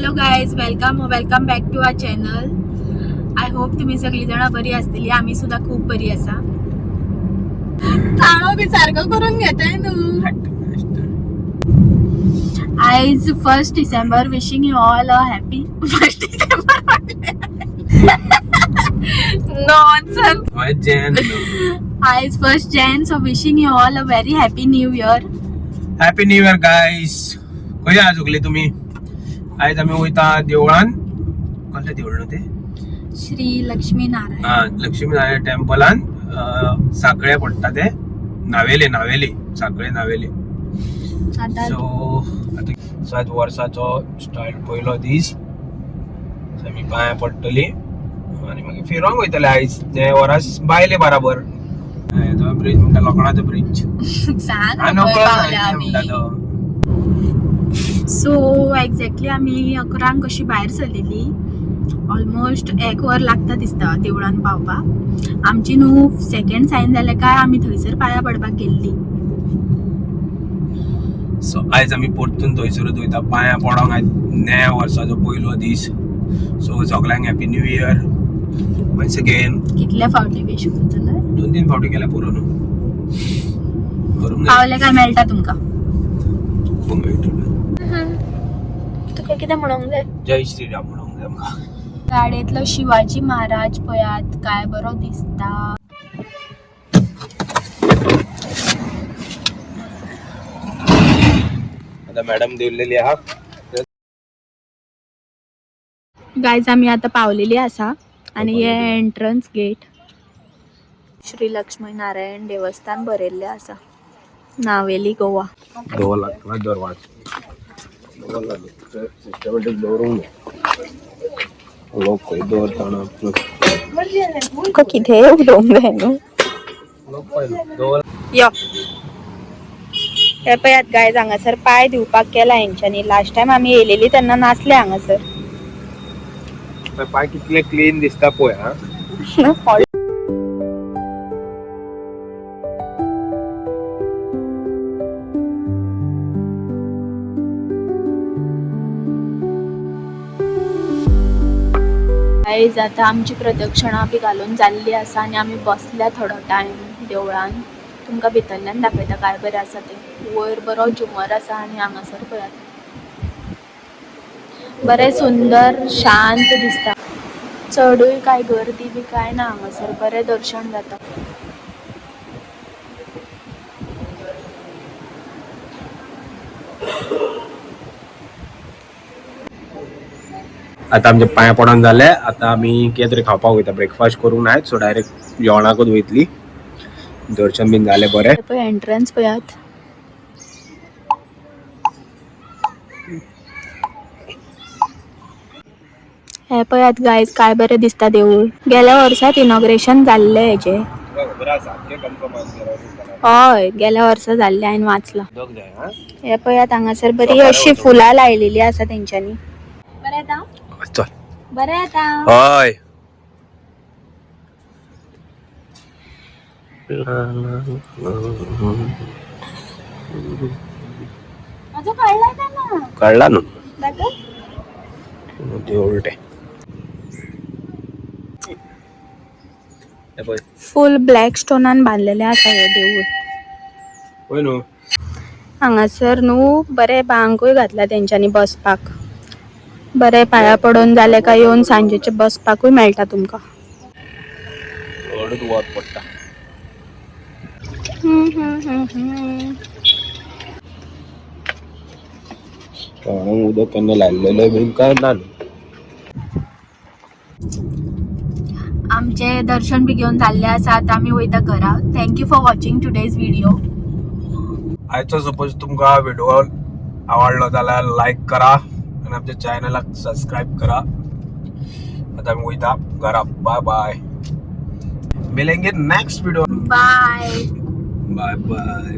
Hello guys, welcome back to our channel. I hope तुम्ही सगळी जण बरी असतील. आम्ही सुद्धा खूप बरी असा. काळो बी सारखं करून घेताय तू. आयज 1 December. Wishing you all a happy 1 December. Nonsense. आयज 1 Jan, so wishing you all a very happy new year. Happy new year guys. खंय आज उगले तुम्ही? आयज आम्ही वयता देवळान. कसले देवळ ते? श्री लक्ष्मी नारायण. लक्ष्मी नारायण टेम्पलान. साखळे पडटा ते नावेली साखळे नावेली. सो आज वर्साचो स्टार्ट पहिलो दीस. आमी पांया पडटली आनी मागीर फिरोंक वयतले आयज. ते वरास बायले बराबर. ब्रिज म्हणटा लोखणाचो ब्रिज. सो एक्झॅक्टली आम्ही 11 कशी भायर सरलेली. ऑलमोस्ट 1 वर लागता दिसता देवळान पावपाक. आमची न्हू सेकंड सायन जाले काय आमी थंयसर पांया पडपाक गेल्ली. सो आयज आमी परतून थंयसरूच वयता पांया पडोंक. आयज नव्या वर्साचो पयलो दीस. सो सगळ्यांक happy new year once again. कितल्या फावटी विश करतले? 2-3 फावटी केल्या पुरो न्हू. पावले काय मेळटा तुमका? तुका कितें म्हणूंक जाय? जय श्रीराम म्हणूंक जाय म्हाका. गाडयेतलो शिवाजी महाराज पळयात, काय बरो दिसता. आता मॅडम देवलेली आहा. गायज आम्ही आता पावलेली आसा आणि हे एंट्रन्स गेट. श्री लक्ष्मी नारायण देवस्थान बरयल्ले आसा, नावेली, गोवा. सिस्टमॅटिक दवरूंक लोक खंय दवरतना कितें उलोवंक जाय न्हू. यो हे पळयात गायज, हांगासर पाय दिवपाक केला हेंच्यांनी. लास्ट टाइम आमी येयलेली तेन्ना नासले हांगासर. पाय कितले क्लीन दिसता पळय. गायज आता आमची प्रदक्षिणा बी घालून जाल्ली आसा आणि आमी बसल्या थोडो टायम देवळान. तुमकां भितरल्यान दाखयता काय बरें आसा ते. वयर बरो झुमर आसा आणि हांगासर पळयात बरें सुंदर शांत दिसता. चडूय काय गर्दी बी काय ना हांगासर. बरें दर्शन जाता. आता आमचे पांया पडोन जाले. आता आमी कितें तरी खावपाक वयता. ब्रेकफास्ट करूंक नायत, सो डायरेक्ट जेवणाकूच वयतली. दर्शन बीन जाले बरें. पळय एंट्रन्स पळयात. हे पळयात गायज, काय बरें दिसता देऊळ. गेल्या वर्सात इनॉग्रेशन जाल्ले हेचे. हय, गेल्या वर्सा जाल्ले, हांवें वाचला. हे पळयात हांगासर बरी अशी फुलां लायलेली आसा तेंच्यांनी. बरें येता? चल बरें येता. हय. माझो काढलाय का ना? काढला न्हू दाखव. देवूळ ते. फुल ब्लॅक स्टोनान बांधलेले आसा हे देऊळ. होय न्हू. हांगासर न्हू बरें बांकूय घातला तेंच्यांनी बसपाक. बरें पाया पडून जाले काय येवन सांजेचे बसपाकूय मेळटा तुमकां. वत पडटा. उदक केन्ना लायलेले बीन काय ना. आमचे दर्शन बी घेऊन जाल्ले आसा. आता आमी वयता घरा. Thank you for watching today's video. आयचो सपोज तुमकां व्हिडिओ आवडलो जाल्यार लायक करा आणि आमच्या चॅनलाक सबस्क्राईब करा. आता आमी वयता घरा. Bye bye. मिलेंगे next video. Bye bye bye.